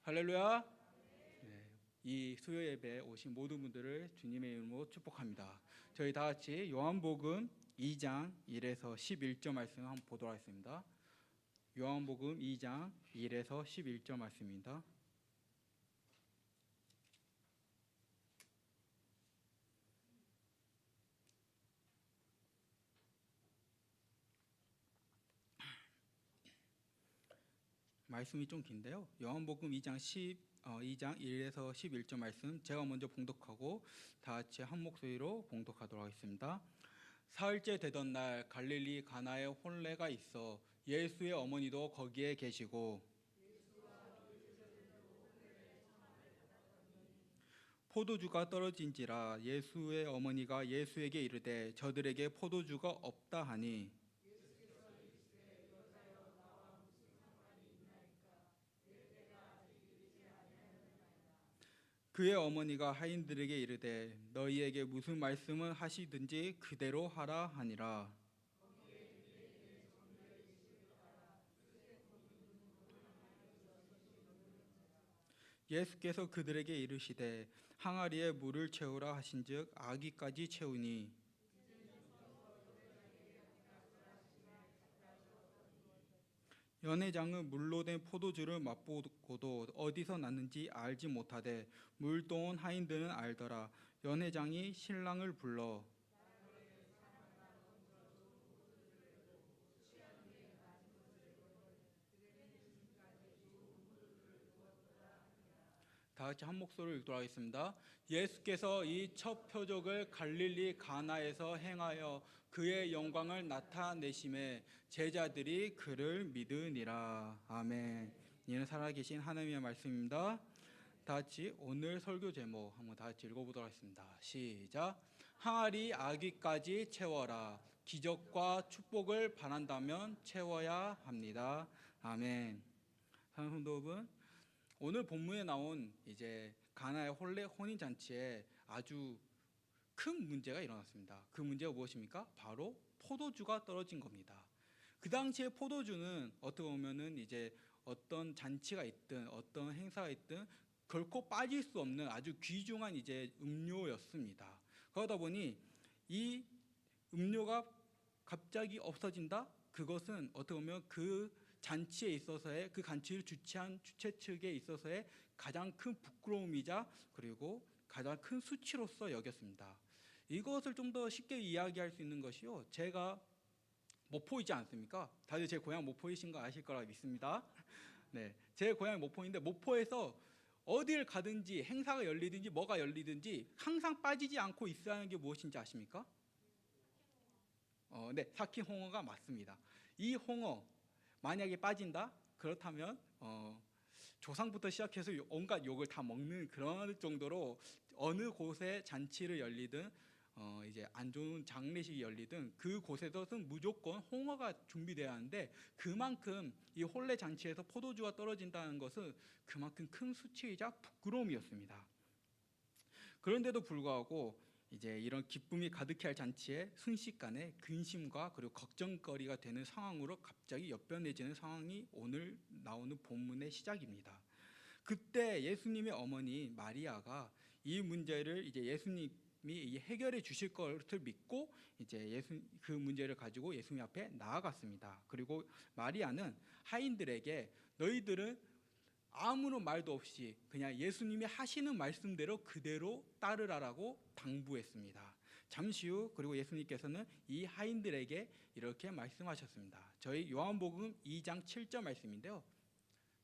할렐루야. 네, 이 수요 예배에 오신 모든 분들을 주님의 이름으로 축복합니다. 저희 다 같이 요한복음 2장 1에서 11절 말씀 한번 보도록 하겠습니다. 요한복음 2장 1에서 11절 말씀입니다. 말씀이 좀 긴데요. 요한복음 2장 1에서 11절 말씀 제가 먼저 봉독하고 다 같이 한 목소리로 봉독하도록 하겠습니다. 사흘째 되던 날 갈릴리 가나에 혼례가 있어 예수의 어머니도 거기에 계시고 포도주가 떨어진지라 예수의 어머니가 예수에게 이르되 저들에게 포도주가 없다 하니 그의 어머니가 하인들에게 이르되 너희에게 무슨 말씀을 하시든지 그대로 하라 하니라. 예수께서 그들에게 이르시되 항아리에 물을 채우라 하신즉 아기까지 채우니 연회장은 물로 된 포도주를 맛보고도 어디서 났는지 알지 못하되 물동원 하인들은 알더라. 연회장이 신랑을 불러 다 같이 한 목소리로 읽도록 하겠습니다. 예수께서 이 첫 표적을 갈릴리 가나에서 행하여 그의 영광을 나타내심에 제자들이 그를 믿으니라. 아멘. 이는 살아계신 하나님의 말씀입니다. 다 같이 오늘 설교 제목 한번 다 같이 읽어보도록 하겠습니다. 시작. 항아리 아기까지 채워라. 기적과 축복을 바란다면 채워야 합니다. 아멘. 사랑하는 성도 여러분, 오늘 본문에 나온 이제 가나의 혼인 잔치에 아주 큰 문제가 일어났습니다. 그 문제가 무엇입니까? 바로 포도주가 떨어진 겁니다. 그 당시에 포도주는 어떻게 보면은 이제 어떤 잔치가 있든 어떤 행사가 있든 결코 빠질 수 없는 아주 귀중한 이제 음료였습니다. 그러다 보니 이 음료가 갑자기 없어진다? 그것은 어떻게 보면 그 잔치에 있어서의 그 잔치를 주최한 주최 측에 있어서의 가장 큰 부끄러움이자 그리고 가장 큰 수치로서 여겼습니다. 이것을 좀 더 쉽게 이야기할 수 있는 것이요. 제가 모포이지 않습니까? 다들 제 고향 모포이신 거 아실 거라 믿습니다. 네, 제 고향 모포인데 모포에서 어딜 가든지 행사가 열리든지 뭐가 열리든지 항상 빠지지 않고 있어야 하는 게 무엇인지 아십니까? 네, 삭힌 홍어가 맞습니다. 이 홍어 만약에 빠진다? 그렇다면 조상부터 시작해서 온갖 욕을 다 먹는 그런 정도로 어느 곳에 잔치를 열리든 이제 안 좋은 장례식이 열리든 그 곳에서는 무조건 홍어가 준비돼야 하는데 그만큼 이 혼례 잔치에서 포도주가 떨어진다는 것은 그만큼 큰 수치이자 부끄러움이었습니다. 그런데도 불구하고 이제 이런 기쁨이 가득해 할 잔치에 순식간에 근심과 그리고 걱정거리가 되는 상황으로 갑자기 역변해지는 상황이 오늘 나오는 본문의 시작입니다. 그때 예수님의 어머니 마리아가 이 문제를 이제 예수님이 해결해 주실 것을 믿고 이제 그 문제를 가지고 예수님 앞에 나아갔습니다. 그리고 마리아는 하인들에게 너희들은 아무런 말도 없이 그냥 예수님이 하시는 말씀대로 그대로 따르라라고 당부했습니다. 잠시 후 그리고 예수님께서는 이 하인들에게 이렇게 말씀하셨습니다. 저희 요한복음 2장 7절 말씀인데요.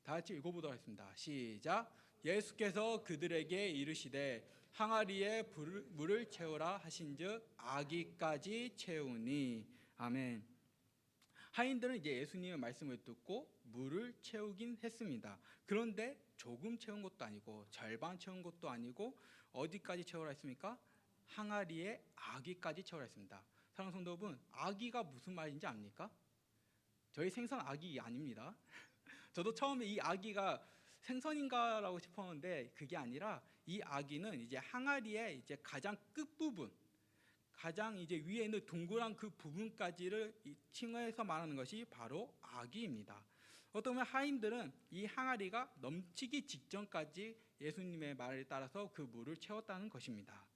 다 같이 읽어보도록 하겠습니다. 시작. 예수께서 그들에게 이르시되 항아리에 물을 채우라 하신즉 아기까지 채우니. 아멘. 하인들은 이제 예수님의 말씀을 듣고 물을 채우긴 했습니다. 그런데 조금 채운 것도 아니고 절반 채운 것도 아니고 어디까지 채우라 했습니까? 항아리에 아기까지 채우라 했습니다. 사랑하는 성도 여러분, 아기가 무슨 말인지 압니까? 저희 생선 아기 아닙니다. 저도 처음에 이 아기가 생선인가라고 싶었는데 그게 아니라 이 아기는 이제 항아리의 이제 가장 끝부분, 가장 이제 위에 있는 동그란 그 부분까지를 칭해서 말하는 것이 바로 아기입니다. 어떻게 보면 하인들은 이 항아리가 넘치기 직전까지 예수님의 말에 따라서 그 물을 채웠다는 것입니다.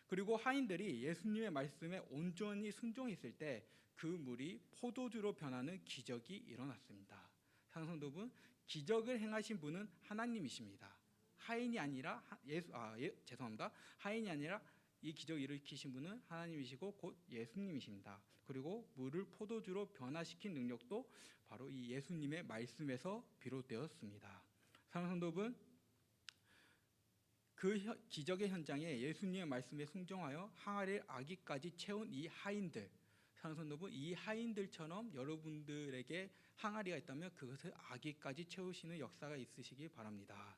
그리고 하인들이 예수님의 말씀에 온전히 순종했을 때 그 물이 포도주로 변하는 기적이 일어났습니다. 사랑하는 성도분, 기적을 행하신 분은 하나님이십니다. 하인이 아니라 하인이 아니라 이 기적을 일으키신 분은 하나님이시고 곧 예수님이십니다. 그리고 물을 포도주로 변화시킨 능력도 바로 이 예수님의 말씀에서 비롯되었습니다. 사랑하는 성도분, 그 기적의 현장에 예수님의 말씀에 순종하여 항아리를 아기까지 채운 이 하인들, 사랑하는 성도분, 이 하인들처럼 여러분들에게 항아리가 있다면 그것을 아기까지 채우시는 역사가 있으시기 바랍니다.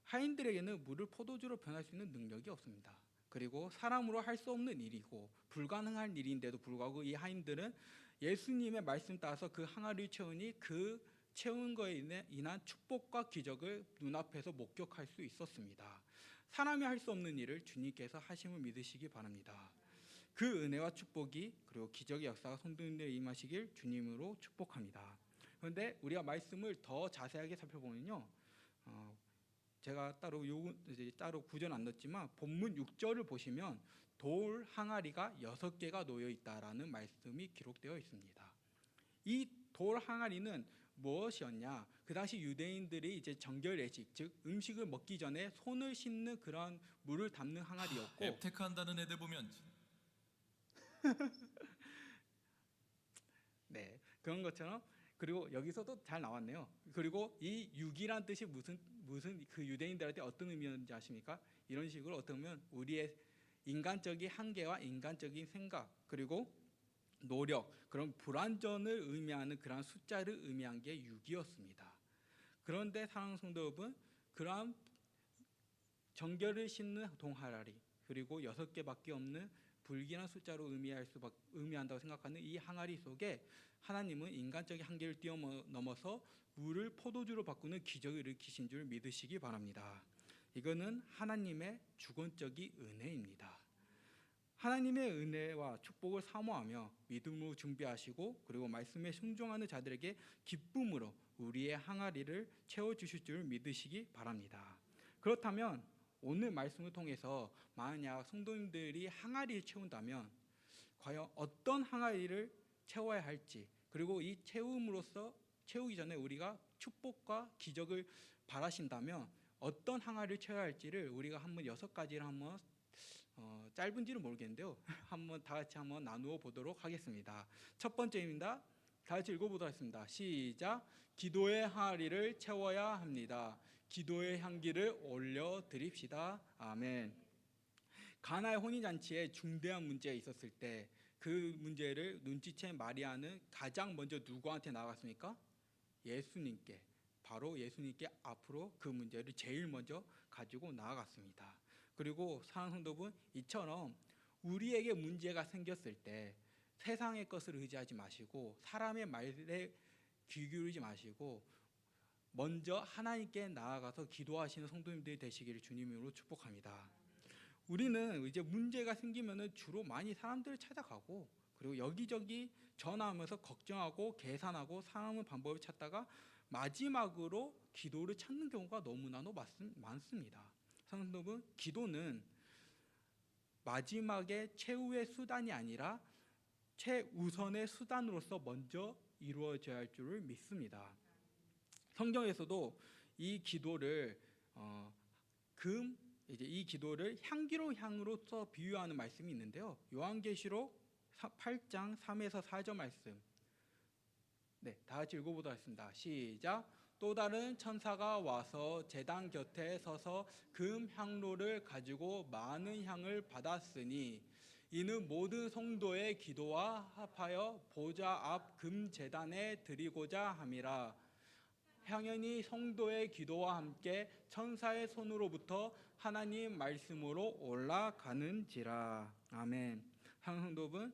하인들에게는 물을 포도주로 변할 수 있는 능력이 없습니다. 그리고 사람으로 할 수 없는 일이고 불가능한 일인데도 불구하고 이 하인들은 예수님의 말씀 따라서 그 항아리를 채우니 그 채운 거에 인한 축복과 기적을 눈앞에서 목격할 수 있었습니다. 사람이 할 수 없는 일을 주님께서 하심을 믿으시기 바랍니다. 그 은혜와 축복이 그리고 기적의 역사가 성도님들에 임하시길 주님으로 축복합니다. 그런데 우리가 말씀을 더 자세하게 살펴보면요, 제가 따로 구절 안 넣었지만 본문 6절을 보시면 돌 항아리가 6개가 놓여 있다라는 말씀이 기록되어 있습니다. 이 돌 항아리는 무엇이었냐? 그 당시 유대인들이 이제 정결 예식, 즉 음식을 먹기 전에 손을 씻는 그런 물을 담는 항아리였고, 앱테크한다는 애들 보면 네, 그런 것처럼. 그리고 여기서도 잘 나왔네요. 그리고 이 육이란 뜻이 무슨 그 유대인들한테 어떤 의미였는지 아십니까? 이런 식으로 어떻게 보면 우리의 인간적인 한계와 인간적인 생각 그리고 노력, 그런 불완전을 의미하는 그러한 숫자를 의미한 게 6이었습니다. 그런데 사랑하는 성도 여러분, 그러한 정결을 싣는 동항아리 그리고 6개밖에 없는 불길한 숫자로 의미한다고 생각하는 이 항아리 속에 하나님은 인간적인 한계를 뛰어넘어서 물을 포도주로 바꾸는 기적을 일으키신 줄 믿으시기 바랍니다. 이거는 하나님의 주권적인 은혜입니다. 하나님의 은혜와 축복을 사모하며 믿음으로 준비하시고 그리고 말씀에 순종하는 자들에게 기쁨으로 우리의 항아리를 채워주실 줄 믿으시기 바랍니다. 그렇다면 오늘 말씀을 통해서 만약 성도님들이 항아리를 채운다면 과연 어떤 항아리를 채워야 할지, 그리고 이 채우기 전에 우리가 축복과 기적을 바라신다면 어떤 항아리를 채워야 할지를 우리가 한번 6가지를 한번 짧은지는 모르겠는데요, 한번 다 같이 한번 나누어 보도록 하겠습니다. 첫 번째입니다. 다 같이 읽어보도록 하겠습니다. 시작. 기도의 항아리를 채워야 합니다. 기도의 향기를 올려드립시다. 아멘. 가나의 혼인잔치에 중대한 문제가 있었을 때 그 문제를 눈치챈 마리아는 가장 먼저 누구한테 나갔습니까? 예수님께, 바로 예수님께 앞으로 그 문제를 제일 먼저 가지고 나아갔습니다. 그리고 사랑하는 성도분, 이처럼 우리에게 문제가 생겼을 때 세상의 것을 의지하지 마시고 사람의 말에 귀 기울이지 마시고 먼저 하나님께 나아가서 기도하시는 성도님들이 되시기를 주님으로 축복합니다. 우리는 이제 문제가 생기면은 주로 많이 사람들을 찾아가고 그리고 여기저기 전화하면서 걱정하고 계산하고 상황의 방법을 찾다가 마지막으로 기도를 찾는 경우가 너무나도 많습니다. 성도분, 기도는 마지막에 최후의 수단이 아니라 최우선의 수단으로서 먼저 이루어져야 할 줄을 믿습니다. 성경에서도 이 기도를 이 기도를 향으로서 비유하는 말씀이 있는데요. 요한계시록 8장 3에서 4절 말씀. 네, 다 같이 읽어보도록 하겠습니다. 시작. 또 다른 천사가 와서 제단 곁에 서서 금 향로를 가지고 많은 향을 받았으니 이는 모든 성도의 기도와 합하여 보좌 앞 금 제단에 드리고자 함이라. 향연이 성도의 기도와 함께 천사의 손으로부터 하나님 말씀으로 올라가는지라. 아멘. 성도분,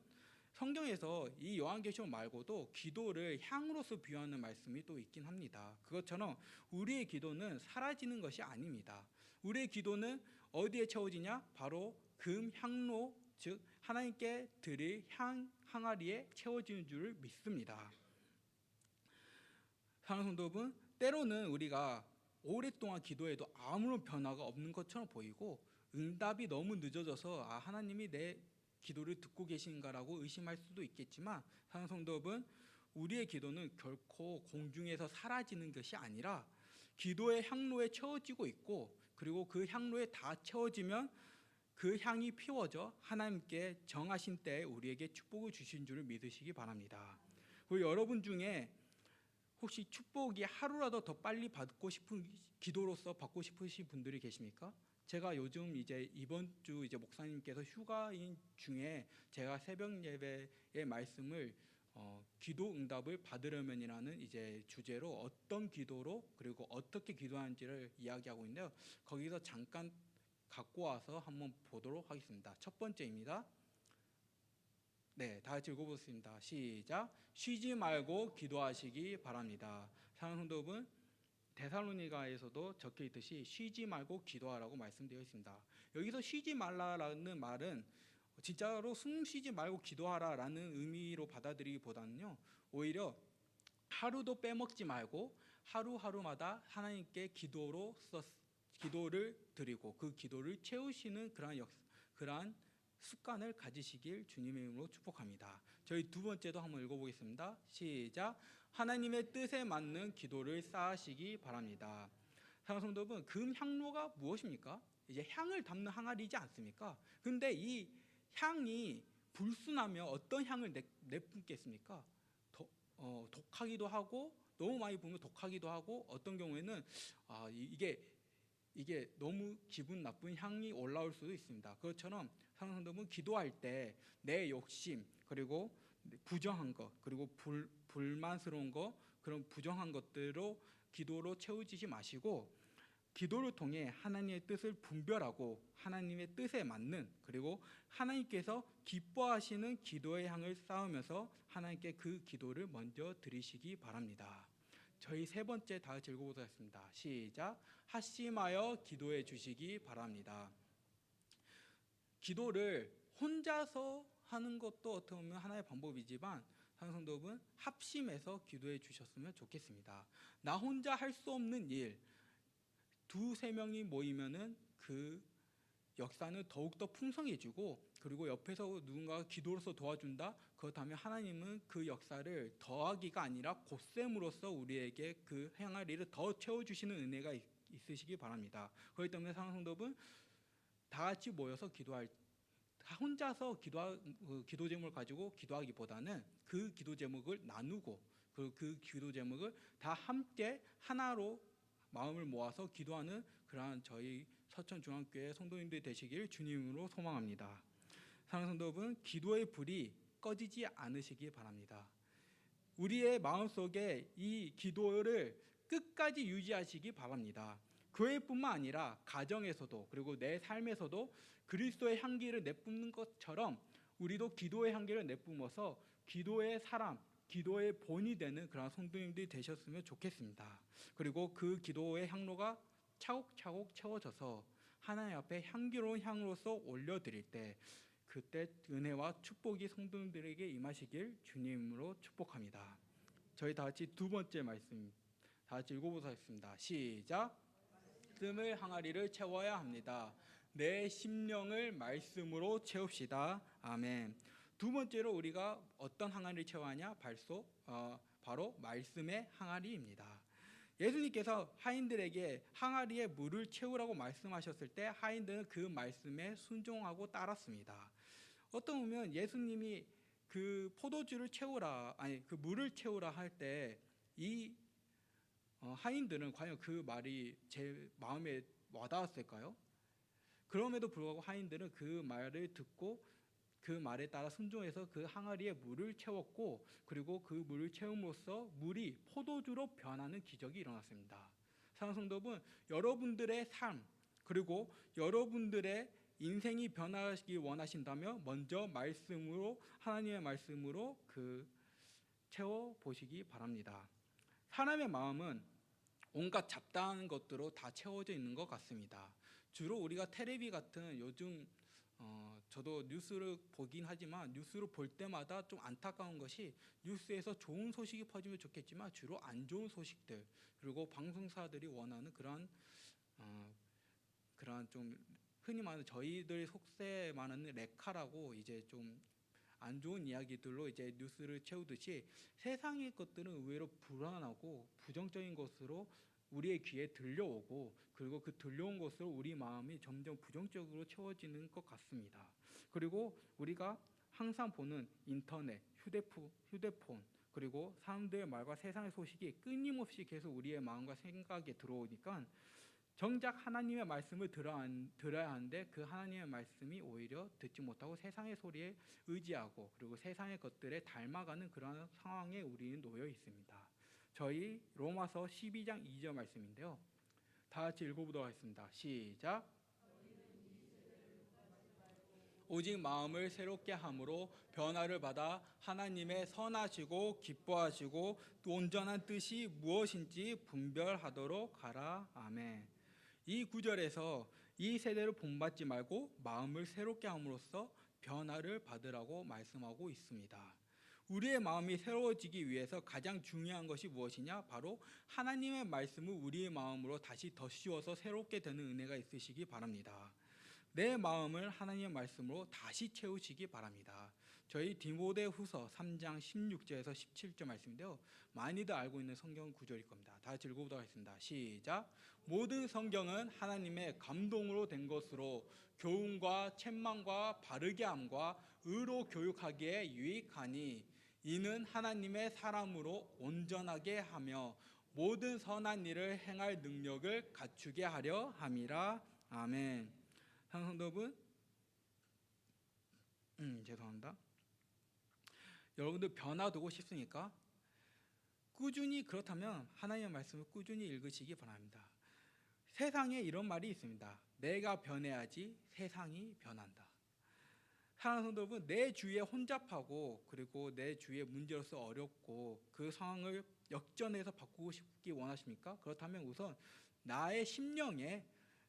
성경에서 이 요한계시록 말고도 기도를 향으로서 비유하는 말씀이 또 있긴 합니다. 그것처럼 우리의 기도는 사라지는 것이 아닙니다. 우리의 기도는 어디에 채워지냐? 바로 금 향로, 즉 하나님께 드릴 항아리에 채워지는 줄을 믿습니다. 사랑하는 성도 여러분, 때로는 우리가 오랫동안 기도해도 아무런 변화가 없는 것처럼 보이고 응답이 너무 늦어져서 하나님이 내 기도를 듣고 계신가라고 의심할 수도 있겠지만, 사랑하는 성도 여러분, 우리의 기도는 결코 공중에서 사라지는 것이 아니라 기도의 향로에 채워지고 있고, 그리고 그 향로에 다 채워지면 그 향이 피워져 하나님께 정하신 때에 우리에게 축복을 주신 줄을 믿으시기 바랍니다. 그리고 여러분 중에 혹시 축복이 하루라도 더 빨리 받고 싶은, 기도로서 받고 싶으신 분들이 계십니까? 제가 요즘 이제 이번 주 이제 목사님께서 휴가인 중에 제가 새벽 예배의 말씀을 기도 응답을 받으려면이라는 이제 주제로 어떤 기도로 그리고 어떻게 기도하는지를 이야기하고 있는데요. 거기서 잠깐 갖고 와서 한번 보도록 하겠습니다. 첫 번째입니다. 네, 다 같이 읽어보겠습니다. 시작. 쉬지 말고 기도하시기 바랍니다. 사랑하는 성도 여러분, 데살로니가에서도 적혀 있듯이 쉬지 말고 기도하라고 말씀되어 있습니다. 여기서 쉬지 말라라는 말은 진짜로 숨 쉬지 말고 기도하라라는 의미로 받아들이기보다는요, 오히려 하루도 빼먹지 말고 하루하루마다 하나님께 기도를 드리고 그 기도를 채우시는 그러한 습관을 가지시길 주님의 이름으로 축복합니다. 저희 두 번째도 한번 읽어보겠습니다. 시작. 하나님의 뜻에 맞는 기도를 쌓으시기 바랍니다. 사랑하는 성도 여러분, 금 향로가 무엇입니까? 이제 향을 담는 항아리이지 않습니까? 근데 이 향이 불순하면 어떤 향을 내뿜겠습니까? 독하기도 하고, 너무 많이 부으면 독하기도 하고, 어떤 경우에는 이게 너무 기분 나쁜 향이 올라올 수도 있습니다. 그것처럼 사랑하는 성도분, 기도할 때 내 욕심, 그리고 부정한 것, 그리고 불만스러운 것, 그런 부정한 것들로 기도로 채워지지 마시고, 기도를 통해 하나님의 뜻을 분별하고 하나님의 뜻에 맞는, 그리고 하나님께서 기뻐하시는 기도의 향을 쌓으면서 하나님께 그 기도를 먼저 드리시기 바랍니다. 저희 세 번째 다 같이 읽어보도록 하겠습니다. 시작. 합심하여 기도해 주시기 바랍니다. 기도를 혼자서 하는 것도 어떻게 보면 하나의 방법이지만, 사랑하는 성도 여러분, 합심해서 기도해 주셨으면 좋겠습니다. 나 혼자 할 수 없는 일, 두세 명이 모이면은 그 역사는 더욱더 풍성해지고, 그리고 옆에서 누군가가 기도로서 도와준다? 그렇다면 하나님은 그 역사를 더하기가 아니라 곧셈으로써 우리에게 그 행하리를 더 채워주시는 은혜가 있으시기 바랍니다. 그렇기 때문에 사랑하는 성도분, 다 같이 모여서 혼자서 기도 제목을 가지고 기도하기보다는 그 기도 제목을 나누고, 그 기도 제목을 다 함께 하나로 마음을 모아서 기도하는 그러한 저희 서천중앙교회 성도님들이 되시길 주님으로 소망합니다. 사랑하는 성도 여러분, 기도의 불이 꺼지지 않으시기 바랍니다. 우리의 마음속에 이 기도를 끝까지 유지하시기 바랍니다. 교회뿐만 아니라 가정에서도, 그리고 내 삶에서도 그리스도의 향기를 내뿜는 것처럼 우리도 기도의 향기를 내뿜어서 기도의 사람, 기도의 본이 되는 그런 성도님들이 되셨으면 좋겠습니다. 그리고 그 기도의 향로가 차곡차곡 채워져서 하나님 앞에 향기로운 향으로서 올려드릴 때, 그때 은혜와 축복이 성도님들에게 임하시길 주님으로 축복합니다. 저희 다 같이 두 번째 말씀 다 같이 읽어보도록 하겠습니다. 시작. 말씀을 항아리를 채워야 합니다. 내 심령을 말씀으로 채웁시다. 아멘. 두 번째로 우리가 어떤 항아리를 채워하냐? 바로 말씀의 항아리입니다. 예수님께서 하인들에게 항아리에 물을 채우라고 말씀하셨을 때 하인들은 그 말씀에 순종하고 따랐습니다. 어떤 보면 예수님이 그 포도주를 채우라, 그 물을 채우라 할 때 이 하인들은 과연 그 말이 제 마음에 와닿았을까요? 그럼에도 불구하고 하인들은 그 말을 듣고 그 말에 따라 순종해서 그 항아리에 물을 채웠고, 그리고 그 물을 채움으로써 물이 포도주로 변하는 기적이 일어났습니다. 사랑하는 성도 여러분, 여러분들의 삶, 그리고 여러분들의 인생이 변하시길 원하신다면 먼저 하나님의 말씀으로 채워보시기 바랍니다. 사람의 마음은 온갖 잡다한 것들로 다 채워져 있는 것 같습니다. 주로 우리가 테레비 같은 요즘 저도 뉴스를 보긴 하지만 뉴스를 볼 때마다 좀 안타까운 것이 뉴스에서 좋은 소식이 퍼지면 좋겠지만 주로 안 좋은 소식들, 그리고 방송사들이 원하는 그러한 좀 흔히 말하는 저희들 속세 말하는 레카라고 이제 좀 안 좋은 이야기들로 이제 뉴스를 채우듯이 세상의 것들은 의외로 불안하고 부정적인 것으로 우리의 귀에 들려오고, 그리고 그 들려온 것으로 우리 마음이 점점 부정적으로 채워지는 것 같습니다. 그리고 우리가 항상 보는 인터넷, 휴대폰, 그리고 사람들의 말과 세상의 소식이 끊임없이 계속 우리의 마음과 생각에 들어오니까 정작 하나님의 말씀을 들어야 하는데 그 하나님의 말씀이 오히려 듣지 못하고 세상의 소리에 의지하고, 그리고 세상의 것들에 닮아가는 그런 상황에 우리는 놓여 있습니다. 저희 로마서 12장 2절 말씀인데요. 다 같이 읽어보도록 하겠습니다. 시작. 오직 마음을 새롭게 함으로 변화를 받아 하나님의 선하시고 기뻐하시고 온전한 뜻이 무엇인지 분별하도록 하라. 아멘. 이 구절에서 이 세대를 본받지 말고 마음을 새롭게 함으로써 변화를 받으라고 말씀하고 있습니다. 우리의 마음이 새로워지기 위해서 가장 중요한 것이 무엇이냐? 바로 하나님의 말씀을 우리의 마음으로 다시 덧씌워서 새롭게 되는 은혜가 있으시기 바랍니다. 내 마음을 하나님의 말씀으로 다시 채우시기 바랍니다. 저희 디모데후서 3장 16절에서 17절 말씀인데요. 많이들 알고 있는 성경 구절일 겁니다. 다 같이 읽어보도록 하겠습니다. 시작. 모든 성경은 하나님의 감동으로 된 것으로 교훈과 책망과 바르게 함과 의로 교육하기에 유익하니 이는 하나님의 사람으로 온전하게 하며 모든 선한 일을 행할 능력을 갖추게 하려 함이라. 아멘. 성도분, 죄송합니다. 여러분들 변화되고 싶습니까? 꾸준히, 그렇다면 하나님의 말씀을 꾸준히 읽으시기 바랍니다. 세상에 이런 말이 있습니다. 내가 변해야지 세상이 변한다. 사랑하는 성도분, 내 주위에 혼잡하고 그리고 내 주위에 문제로서 어렵고 그 상황을 역전해서 바꾸고 싶기 원하십니까? 그렇다면 우선 나의 심령에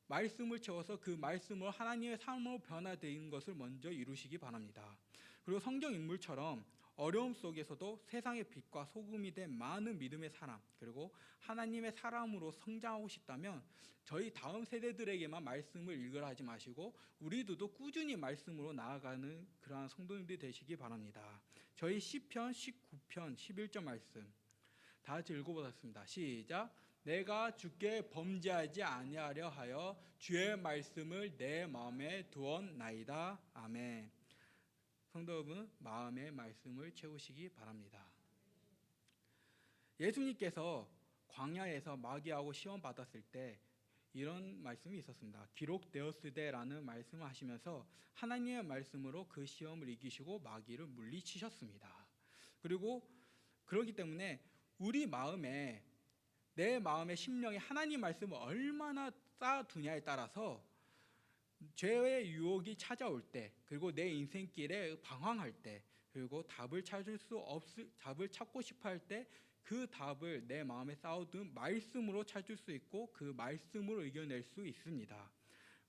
말씀을 채워서 그 말씀으로 하나님의 삶으로 변화되는 것을 먼저 이루시기 바랍니다. 그리고 성경 인물처럼 어려움 속에서도 세상의 빛과 소금이 된 많은 믿음의 사람, 그리고 하나님의 사람으로 성장하고 싶다면 저희 다음 세대들에게만 말씀을 읽으라 하지 마시고 우리들도 꾸준히 말씀으로 나아가는 그러한 성도님들이 되시기 바랍니다. 저희 시편 19편 11절 말씀 다 같이 읽어보겠습니다. 시작. 내가 주께 범죄하지 아니하려 하여 주의 말씀을 내 마음에 두었나이다. 아멘. 성도 여러분, 마음의 말씀을 채우시기 바랍니다. 예수님께서 광야에서 마귀하고 시험 받았을 때 이런 말씀이 있었습니다. 기록되었으되라는 말씀을 하시면서 하나님의 말씀으로 그 시험을 이기시고 마귀를 물리치셨습니다. 그리고 그렇기 때문에 우리 마음에, 내 마음의 심령에 하나님 말씀을 얼마나 쌓아두냐에 따라서 죄의 유혹이 찾아올 때, 그리고 내 인생길에 방황할 때, 그리고 답을 찾고 싶어 할 때 그 답을 내 마음에 쌓아둔 말씀으로 찾을 수 있고 그 말씀으로 이겨낼 수 있습니다.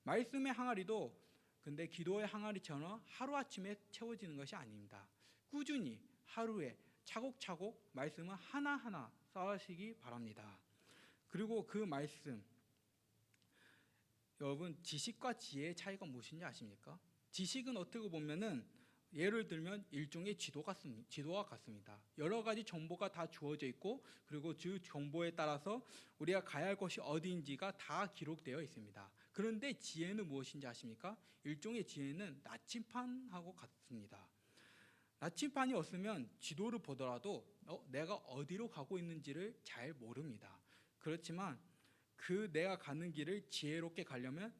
말씀의 항아리도 근데 기도의 항아리처럼 하루아침에 채워지는 것이 아닙니다. 꾸준히 하루에 차곡차곡 말씀을 하나하나 쌓으시기 바랍니다. 그리고 그 말씀, 여러분, 지식과 지혜의 차이가 무엇인지 아십니까? 지식은 어떻게 보면은 예를 들면 일종의 지도와 같습니다. 여러 가지 정보가 다 주어져 있고 그리고 그 정보에 따라서 우리가 가야 할 곳이 어디인지가 다 기록되어 있습니다. 그런데 지혜는 무엇인지 아십니까? 일종의 지혜는 나침판하고 같습니다. 나침판이 없으면 지도를 보더라도 내가 어디로 가고 있는지를 잘 모릅니다. 그렇지만 그 내가 가는 길을 지혜롭게 가려면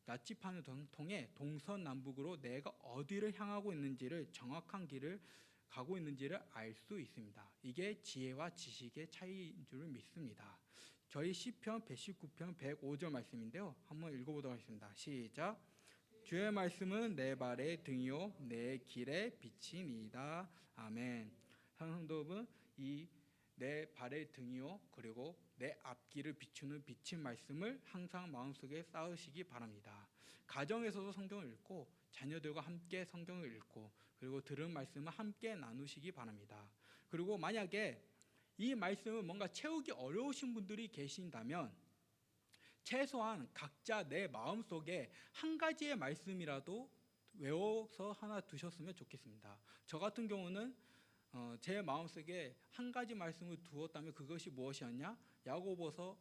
나침판을 통해 동서남북으로 내가 어디를 향하고 있는지를, 정확한 길을 가고 있는지를 알 수 있습니다. 이게 지혜와 지식의 차이인 줄 믿습니다. 저희 시편 119편 105절 말씀인데요. 한번 읽어보도록 하겠습니다. 시작. 주의 말씀은 내 발의 등이요 내 길의 빛이니이다. 아멘. 성도 여러분, 이 내 발의 등이요 그리고 내 앞길을 비추는 빛인 말씀을 항상 마음속에 쌓으시기 바랍니다. 가정에서도 성경을 읽고 자녀들과 함께 성경을 읽고 그리고 들은 말씀을 함께 나누시기 바랍니다. 그리고 만약에 이 말씀을 뭔가 채우기 어려우신 분들이 계신다면 최소한 각자 내 마음속에 한 가지의 말씀이라도 외워서 하나 두셨으면 좋겠습니다. 저 같은 경우는 제 마음속에 한 가지 말씀을 두었다면 그것이 무엇이었냐? 야고보서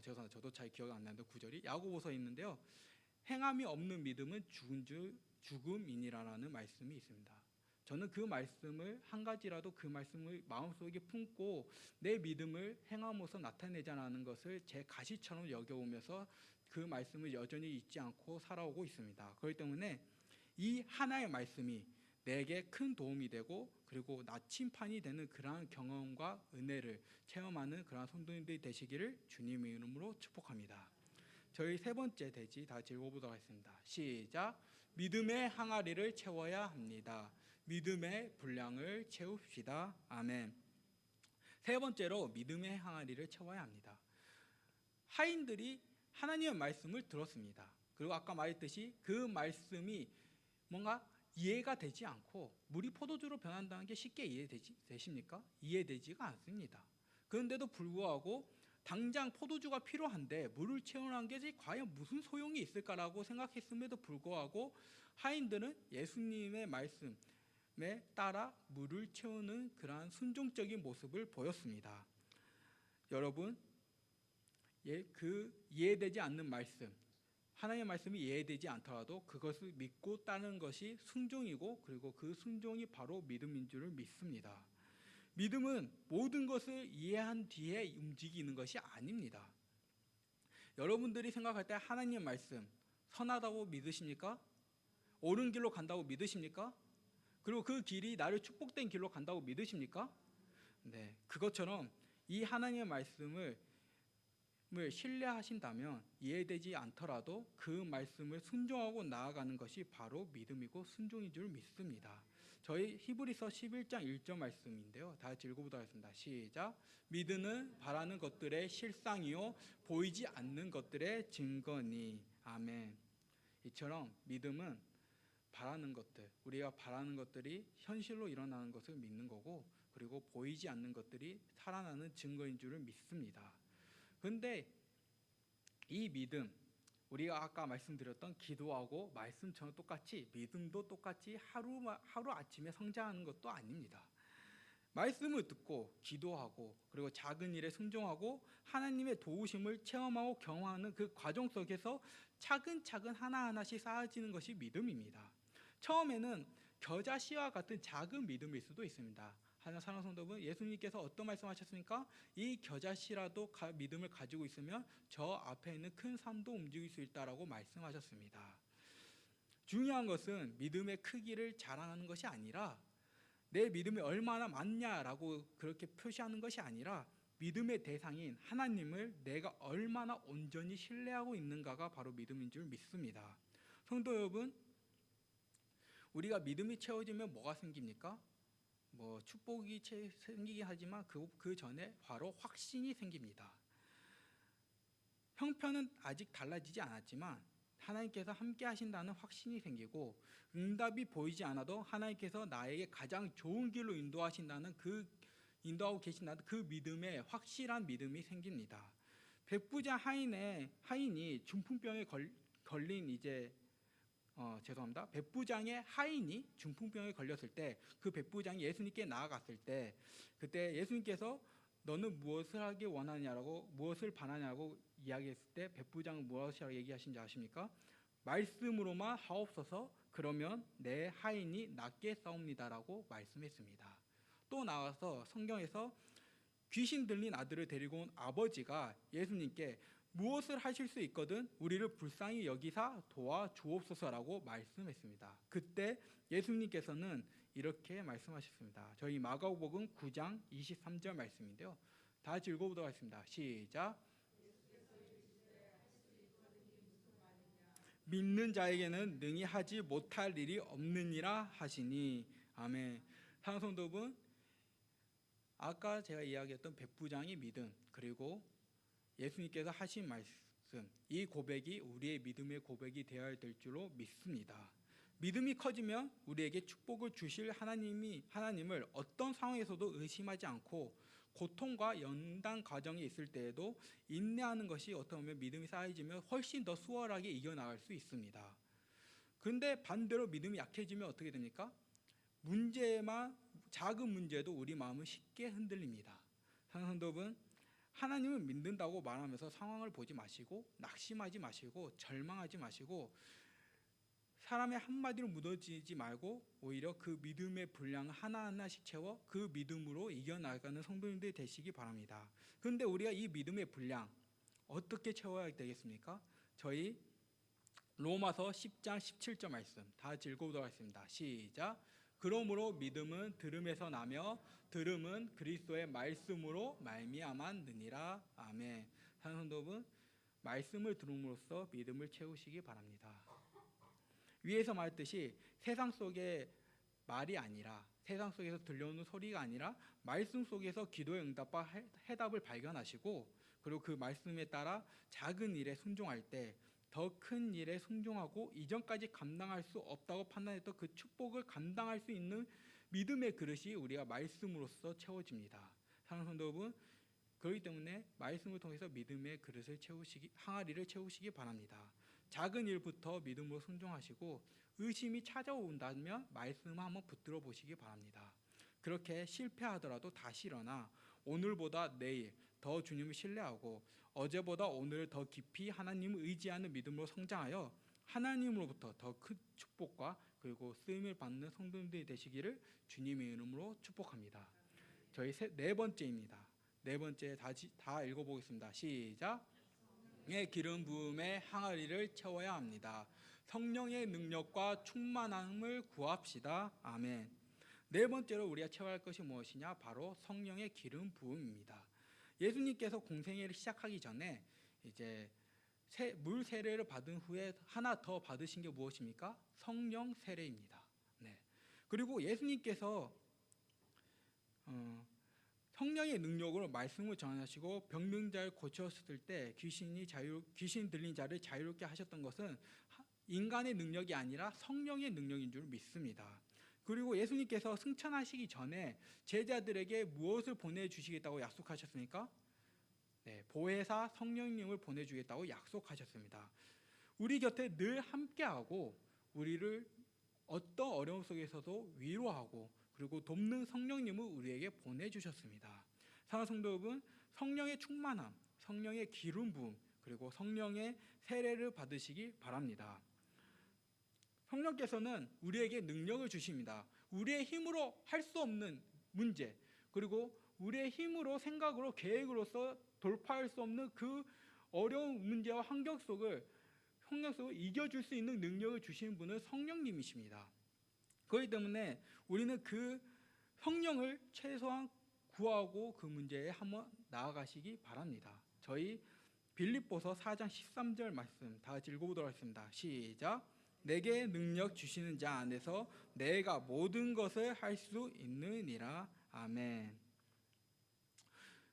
죄송합니다. 저도 잘 기억이 안 나는데 구절이 야고보서에 있는데요. 행함이 없는 믿음은 죽은 줄 죽음이니라는 말씀이 있습니다. 저는 그 말씀을 한 가지라도 그 말씀을 마음속에 품고 내 믿음을 행함으로써 나타내자는 것을 제 가시처럼 여겨오면서 그 말씀을 여전히 잊지 않고 살아오고 있습니다. 그렇기 때문에 이 하나의 말씀이 내게 큰 도움이 되고 그리고 나침판이 되는 그러한 경험과 은혜를 체험하는 그러한 성도님들이 되시기를 주님의 이름으로 축복합니다. 저희 세 번째 대지 다 읽어보도록 하겠습니다. 시작. 믿음의 항아리를 채워야 합니다. 믿음의 분량을 채웁시다. 아멘. 세 번째로 믿음의 항아리를 채워야 합니다. 하인들이 하나님의 말씀을 들었습니다. 그리고 아까 말했듯이 그 말씀이 뭔가 이해가 되지 않고 물이 포도주로 변한다는 게 쉽게 이해되십니까? 이해되지가 않습니다. 그런데도 불구하고 당장 포도주가 필요한데 물을 채우는 게 과연 무슨 소용이 있을까라고 생각했음에도 불구하고 하인들은 예수님의 말씀에 따라 물을 채우는 그러한 순종적인 모습을 보였습니다. 여러분, 그 이해되지 않는 말씀, 하나님의 말씀이 이해되지 않더라도 그것을 믿고 따르는 것이 순종이고 그리고 그 순종이 바로 믿음인 줄을 믿습니다. 믿음은 모든 것을 이해한 뒤에 움직이는 것이 아닙니다. 여러분들이 생각할 때 하나님의 말씀 선하다고 믿으십니까? 옳은 길로 간다고 믿으십니까? 그리고 그 길이 나를 축복된 길로 간다고 믿으십니까? 네, 그것처럼 이 하나님의 말씀을 신뢰하신다면 이해되지 않더라도 그 말씀을 순종하고 나아가는 것이 바로 믿음이고 순종인 줄 믿습니다. 저희 히브리서 11장 1절 말씀인데요. 다 같이 읽어보도록 하겠습니다. 시작. 믿음은 바라는 것들의 실상이요 보이지 않는 것들의 증거니. 아멘. 이처럼 믿음은 바라는 것들, 우리가 바라는 것들이 현실로 일어나는 것을 믿는 거고 그리고 보이지 않는 것들이 살아나는 증거인 줄을 믿습니다. 그런데 이 믿음, 우리가 아까 말씀드렸던 기도하고 말씀처럼 똑같이 믿음도 똑같이 하루 아침에 성장하는 것도 아닙니다. 말씀을 듣고 기도하고 그리고 작은 일에 순종하고 하나님의 도우심을 체험하고 경험하는 그 과정 속에서 차근차근 하나하나씩 쌓아지는 것이 믿음입니다. 처음에는 겨자씨와 같은 작은 믿음일 수도 있습니다. 하나 사랑하는 성도분, 예수님께서 어떤 말씀하셨습니까? 이 겨자씨라도 믿음을 가지고 있으면 저 앞에 있는 큰 산도 움직일 수 있다라고 말씀하셨습니다. 중요한 것은 믿음의 크기를 자랑하는 것이 아니라 내 믿음이 얼마나 많냐라고 그렇게 표시하는 것이 아니라 믿음의 대상인 하나님을 내가 얼마나 온전히 신뢰하고 있는가가 바로 믿음인 줄 믿습니다. 성도 여러분, 우리가 믿음이 채워지면 뭐가 생깁니까? 축복이 생기긴 하지만 그 전에 바로 확신이 생깁니다. 형편은 아직 달라지지 않았지만 하나님께서 함께 하신다는 확신이 생기고 응답이 보이지 않아도 하나님께서 나에게 가장 좋은 길로 인도하고 계신다는 그 믿음에 확실한 믿음이 생깁니다. 백부자 하인이 중풍병에 걸린 백부장의 하인이 중풍병에 걸렸을 때 그 백부장이 예수님께 나아갔을 때 그때 예수님께서 너는 무엇을 하기 원하냐라고 무엇을 바라냐고 이야기했을 때 백부장은 무엇이라고 얘기하신지 아십니까? 말씀으로만 하옵소서 그러면 내 하인이 낫게 싸웁니다라고 말씀했습니다. 또 나와서 성경에서 귀신 들린 아들을 데리고 온 아버지가 예수님께 무엇을 하실 수 있거든 우리를 불쌍히 여기사 도와주옵소서라고 말씀했습니다. 그때 예수님께서는 이렇게 말씀하셨습니다. 저희 마가복음 9장 23절 말씀인데요. 다 같이 읽어보도록 하겠습니다. 시작. 믿는 자에게는 능히 하지 못할 일이 없느니라 하시니. 아멘. 사랑하는 성도분, 아까 제가 이야기했던 백부장의 믿음 그리고 예수님께서 하신 이 고백이 우리의 믿음의 고백이 되어야 될 줄로 믿습니다. 믿음이 커지면 우리에게 축복을 주실 하나님을 어떤 상황에서도 의심하지 않고 고통과 연단 과정이 있을 때에도 인내하는 것이 어떻게 보면 믿음이 쌓여지면 훨씬 더 수월하게 이겨나갈 수 있습니다. 그런데 반대로 믿음이 약해지면 어떻게 됩니까? 작은 문제도 우리 마음을 쉽게 흔들립니다. 사랑하는 성도분, 하나님을 믿는다고 말하면서 상황을 보지 마시고 낙심하지 마시고 절망하지 마시고 사람의 한마디로 무너지지 말고 오히려 그 믿음의 분량을 하나하나씩 채워 그 믿음으로 이겨나가는 성도님들이 되시기 바랍니다. 그런데 우리가 이 믿음의 분량 어떻게 채워야 되겠습니까? 저희 로마서 10장 17절 말씀 다 같이 읽어보도록 하겠습니다. 시작. 그러므로 믿음은 들음에서 나며 들음은 그리스도의 말씀으로 말미암았느니라. 아멘. 사랑하는 성도분, 말씀을 들음으로써 믿음을 채우시기 바랍니다. 위에서 말했듯이 세상 속의 말이 아니라 세상 속에서 들려오는 소리가 아니라 말씀 속에서 기도의 응답과 해답을 발견하시고 그리고 그 말씀에 따라 작은 일에 순종할 때 더 큰 일에 순종하고 이전까지 감당할 수 없다고 판단했던 그 축복을 감당할 수 있는 믿음의 그릇이 우리가 말씀으로써 채워집니다. 사랑하는 성도분, 그렇기 때문에 말씀을 통해서 믿음의 그릇을 항아리를 채우시기 바랍니다. 작은 일부터 믿음으로 순종하시고 의심이 찾아온다면 말씀 한번 붙들어 보시기 바랍니다. 그렇게 실패하더라도 다시 일어나 오늘보다 내일 더 주님을 신뢰하고 어제보다 오늘 더 깊이 하나님을 의지하는 믿음으로 성장하여 하나님으로부터 더 큰 축복과 그리고 쓰임을 받는 성도님들이 되시기를 주님의 이름으로 축복합니다. 저희 네 번째입니다. 네 번째 다 읽어보겠습니다. 시작. 성령의 기름 부음의 항아리를 채워야 합니다. 성령의 능력과 충만함을 구합시다. 아멘. 네 번째로 우리가 채워야 할 것이 무엇이냐? 바로 성령의 기름 부음입니다. 예수님께서 공생애를 시작하기 전에 이제 물 세례를 받은 후에 하나 더 받으신 게 무엇입니까? 성령 세례입니다. 네. 그리고 예수님께서 성령의 능력으로 말씀을 전하시고 병든 자를 고쳤을 때 귀신 들린 자를 자유롭게 하셨던 것은 인간의 능력이 아니라 성령의 능력인 줄 믿습니다. 그리고 예수님께서 승천하시기 전에 제자들에게 무엇을 보내주시겠다고 약속하셨습니까? 네, 보혜사 성령님을 보내주겠다고 약속하셨습니다. 우리 곁에 늘 함께하고 우리를 어떤 어려움 속에서도 위로하고 그리고 돕는 성령님을 우리에게 보내주셨습니다. 사랑하는 성도 여러분, 성령의 충만함, 성령의 기름 부음 그리고 성령의 세례를 받으시기 바랍니다. 성령께서는 우리에게 능력을 주십니다. 우리의 힘으로 할 수 없는 문제 그리고 우리의 힘으로 생각으로 계획으로서 돌파할 수 없는 그 어려운 문제와 환경 속을 이겨줄 수 있는 능력을 주시는 분은 성령님이십니다. 그렇기 때문에 우리는 그 성령을 최소한 구하고 그 문제에 한번 나아가시기 바랍니다. 저희 빌립보서 4장 13절 말씀 다 같이 읽어보도록 하겠습니다. 시작. 내게 능력 주시는 자 안에서 내가 모든 것을 할 수 있느니라. 아멘.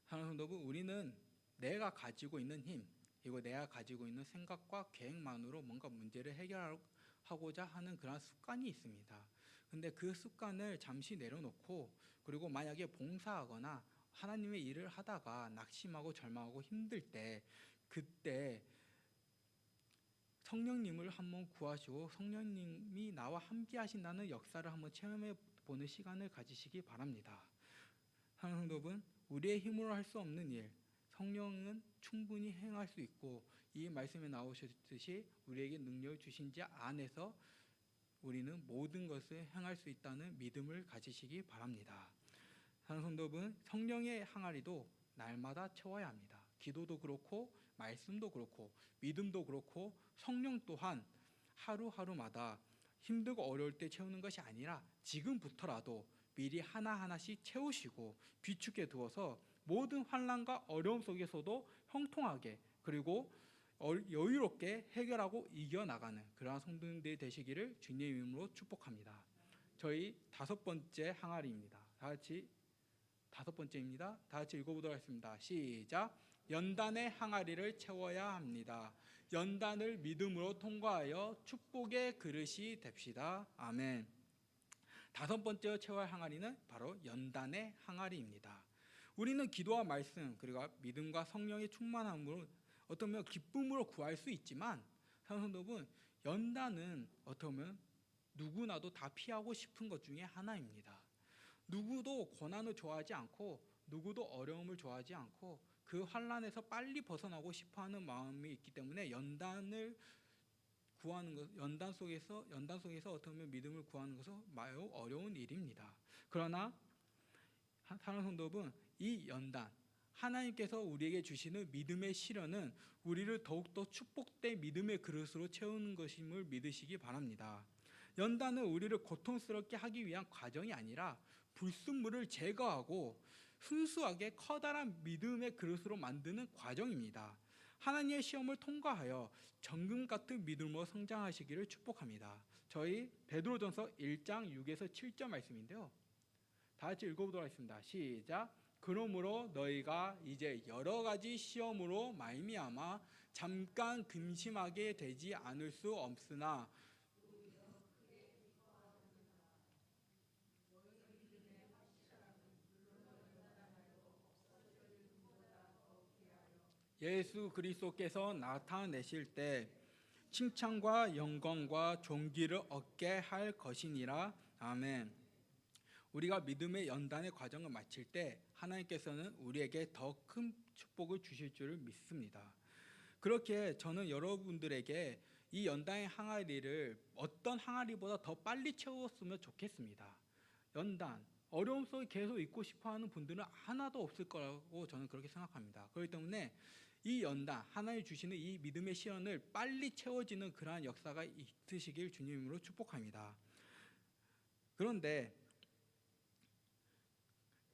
사랑하는 성도분, 우리는 내가 가지고 있는 힘 그리고 내가 가지고 있는 생각과 계획만으로 뭔가 문제를 해결하고자 하는 그런 습관이 있습니다. 근데 그 습관을 잠시 내려놓고 그리고 만약에 봉사하거나 하나님의 일을 하다가 낙심하고 절망하고 힘들 때 그때 성령님을 한번 구하시고 성령님이 나와 함께 하신다는 역사를 한번 체험해 보는 시간을 가지시기 바랍니다. 사랑하는 성도분, 우리의 힘으로 할 수 없는 일 성령은 충분히 행할 수 있고 이 말씀에 나오셨듯이 우리에게 능력을 주신 자 안에서 우리는 모든 것을 행할 수 있다는 믿음을 가지시기 바랍니다. 사랑하는 성도분, 성령의 항아리도 날마다 채워야 합니다. 기도도 그렇고 말씀도 그렇고 믿음도 그렇고 성령 또한 하루하루마다 힘들고 어려울 때 채우는 것이 아니라 지금부터라도 미리 하나하나씩 채우시고 비축해 두어서 모든 환난과 어려움 속에서도 형통하게 그리고 여유롭게 해결하고 이겨나가는 그러한 성도님들이 되시기를 주님의 이름으로 축복합니다. 저희 다섯 번째 항아리입니다. 다 같이 읽어보도록 하겠습니다. 시작. 연단의 항아리를 채워야 합니다. 연단을 믿음으로 통과하여 축복의 그릇이 됩시다. 아멘. 다섯 번째 채워야 할 항아리는 바로 연단의 항아리입니다. 우리는 기도와 말씀 그리고 믿음과 성령의 충만함으로 어떻게 보면 기쁨으로 구할 수 있지만 사랑하는 연단은 어떻게 보면 누구나도 다 피하고 싶은 것 중에 하나입니다. 누구도 고난을 좋아하지 않고 누구도 어려움을 좋아하지 않고 그 환난에서 빨리 벗어나고 싶어하는 마음이 있기 때문에 연단을 구하는 것, 연단 속에서 어떻게 보면 믿음을 구하는 것은 매우 어려운 일입니다. 그러나 사랑하는 성도분, 이 연단 하나님께서 우리에게 주시는 믿음의 시련은 우리를 더욱더 축복된 믿음의 그릇으로 채우는 것임을 믿으시기 바랍니다. 연단은 우리를 고통스럽게 하기 위한 과정이 아니라 불순물을 제거하고 순수하게 커다란 믿음의 그릇으로 만드는 과정입니다. 하나님의 시험을 통과하여 정금 같은 믿음으로 성장하시기를 축복합니다. 저희 베드로전서 1장 6에서 7절 말씀인데요. 다 같이 읽어보도록 하겠습니다. 시작. 그러므로 너희가 이제 여러 가지 시험으로 말미암아 잠깐 근심하게 되지 않을 수 없으나 예수 그리스도께서 나타내실 때 칭찬과 영광과 존귀를 얻게 할 것이니라. 아멘. 우리가 믿음의 연단의 과정을 마칠 때 하나님께서는 우리에게 더 큰 축복을 주실 줄을 믿습니다. 그렇게 저는 여러분들에게 이 연단의 항아리를 어떤 항아리보다 더 빨리 채웠으면 좋겠습니다. 연단, 어려움 속에 계속 있고 싶어하는 분들은 하나도 없을 거라고 저는 그렇게 생각합니다. 그렇기 때문에 이 연단, 하나님 주시는 이 믿음의 시련을 빨리 채워지는 그러한 역사가 있으시길 주님으로 축복합니다. 그런데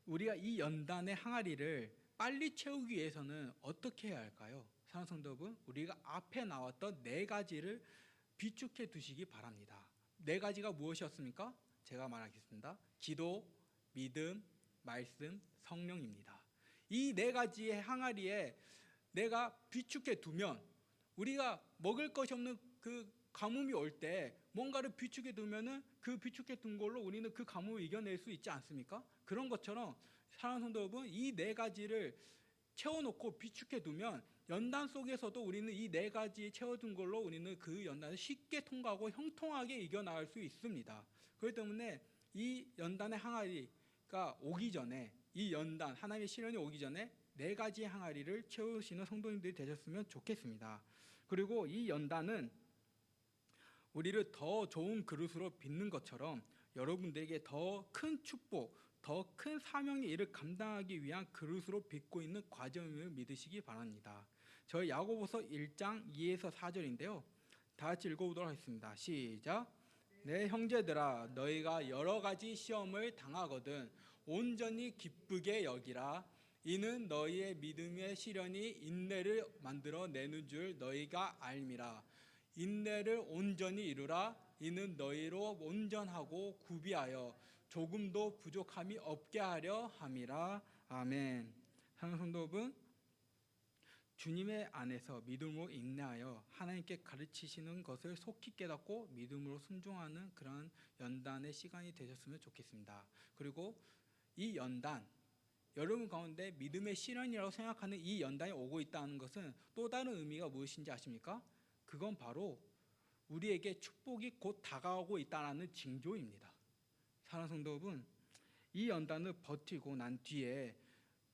우리가 이 연단의 항아리를 빨리 채우기 위해서는 어떻게 해야 할까요? 사랑하는 성도분, 우리가 앞에 나왔던 네 가지를 비축해 두시기 바랍니다. 네 가지가 무엇이었습니까? 제가 말하겠습니다. 기도, 믿음, 말씀, 성령입니다. 이 네 가지의 항아리에 내가 비축해 두면 우리가 먹을 것이 없는 그 가뭄이 올 때 뭔가를 비축해 두면은 그 비축해 둔 걸로 우리는 그 가뭄을 이겨낼 수 있지 않습니까? 그런 것처럼 사랑하는 성도 여러분, 이 네 가지를 채워놓고 비축해 두면 연단 속에서도 우리는 이 네 가지 채워둔 걸로 우리는 그 연단을 쉽게 통과하고 형통하게 이겨나갈 수 있습니다. 그렇기 때문에 이 연단의 항아리가 오기 전에, 이 연단 하나님의 시련이 오기 전에 네 가지의 항아리를 채우시는 성도님들이 되셨으면 좋겠습니다. 그리고 이 연단은 우리를 더 좋은 그릇으로 빚는 것처럼 여러분들에게 더 큰 축복, 더 큰 사명의 일을 감당하기 위한 그릇으로 빚고 있는 과정을 믿으시기 바랍니다. 저희 야고보서 1장 2에서 4절인데요. 다 같이 읽어보도록 하겠습니다. 시작. 내 형제들아, 너희가 여러 가지 시험을 당하거든 온전히 기쁘게 여기라. 이는 너희의 믿음의 시련이 인내를 만들어 내는 줄 너희가 알미라. 인내를 온전히 이루라. 이는 너희로 온전하고 구비하여 조금도 부족함이 없게 하려 함이라. 아멘. 사랑하는 성도 여러분, 주님의 안에서 믿음으로 인내하여 하나님께 가르치시는 것을 속히 깨닫고 믿음으로 순종하는 그런 연단의 시간이 되셨으면 좋겠습니다. 그리고 이 연단, 여러분 가운데 믿음의 시련이라고 생각하는 이 연단이 오고 있다는 것은 또 다른 의미가 무엇인지 아십니까? 그건 바로 우리에게 축복이 곧 다가오고 있다는 징조입니다. 사랑하는 성도 여러분, 이 연단을 버티고 난 뒤에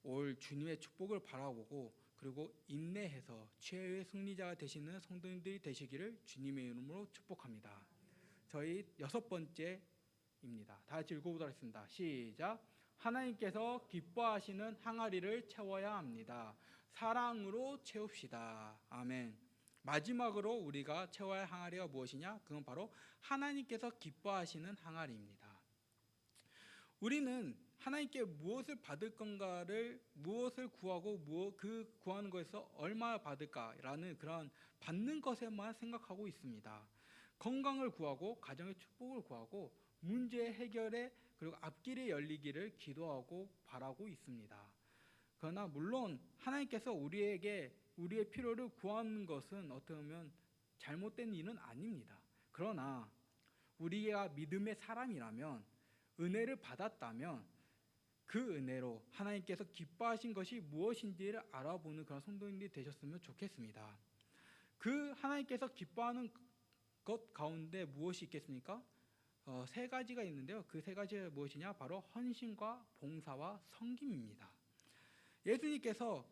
올 주님의 축복을 바라보고 그리고 인내해서 최후의 승리자가 되시는 성도님들이 되시기를 주님의 이름으로 축복합니다. 저희 여섯 번째입니다. 다 같이 읽어보도록 하겠습니다. 시작. 하나님께서 기뻐하시는 항아리를 채워야 합니다. 사랑으로 채웁시다. 아멘. 마지막으로 우리가 채워야 할 항아리가 무엇이냐? 그건 바로 하나님께서 기뻐하시는 항아리입니다. 우리는 하나님께 무엇을 받을 건가를, 무엇을 구하고 그 구하는 것에서 얼마 받을까라는 그런 받는 것에만 생각하고 있습니다. 건강을 구하고 가정의 축복을 구하고 문제 해결에 그리고 앞길이 열리기를 기도하고 바라고 있습니다. 그러나 물론 하나님께서 우리에게 우리의 필요를 구하는 것은 어떻게 보면 잘못된 일은 아닙니다. 그러나 우리가 믿음의 사람이라면, 은혜를 받았다면 그 은혜로 하나님께서 기뻐하신 것이 무엇인지를 알아보는 그런 성도님들이 되셨으면 좋겠습니다. 그 하나님께서 기뻐하는 것 가운데 무엇이 있겠습니까? 세 가지가 있는데요. 그 세 가지가 무엇이냐? 바로 헌신과 봉사와 섬김입니다. 예수님께서는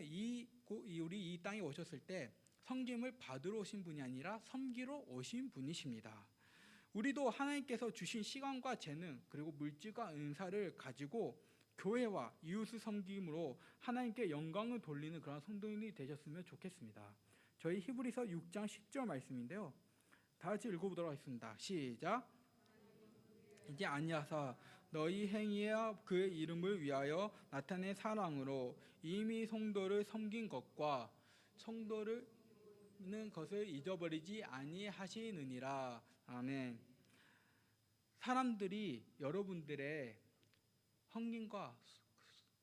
우리 이 땅에 오셨을 때 섬김을 받으러 오신 분이 아니라 섬기러 오신 분이십니다. 우리도 하나님께서 주신 시간과 재능 그리고 물질과 은사를 가지고 교회와 이웃을 섬김으로 하나님께 영광을 돌리는 그런 성도님이 되셨으면 좋겠습니다. 저희 히브리서 6장 10절 말씀인데요. 다 같이 읽어보도록 하겠습니다. 시작. 이제 아니하사 너희 행위와 그의 이름을 위하여 나타낸 사랑으로 이미 성도를 섬긴 것과 성도를 는 것을 잊어버리지 아니하시느니라. 아멘. 사람들이 여러분들의 헌금과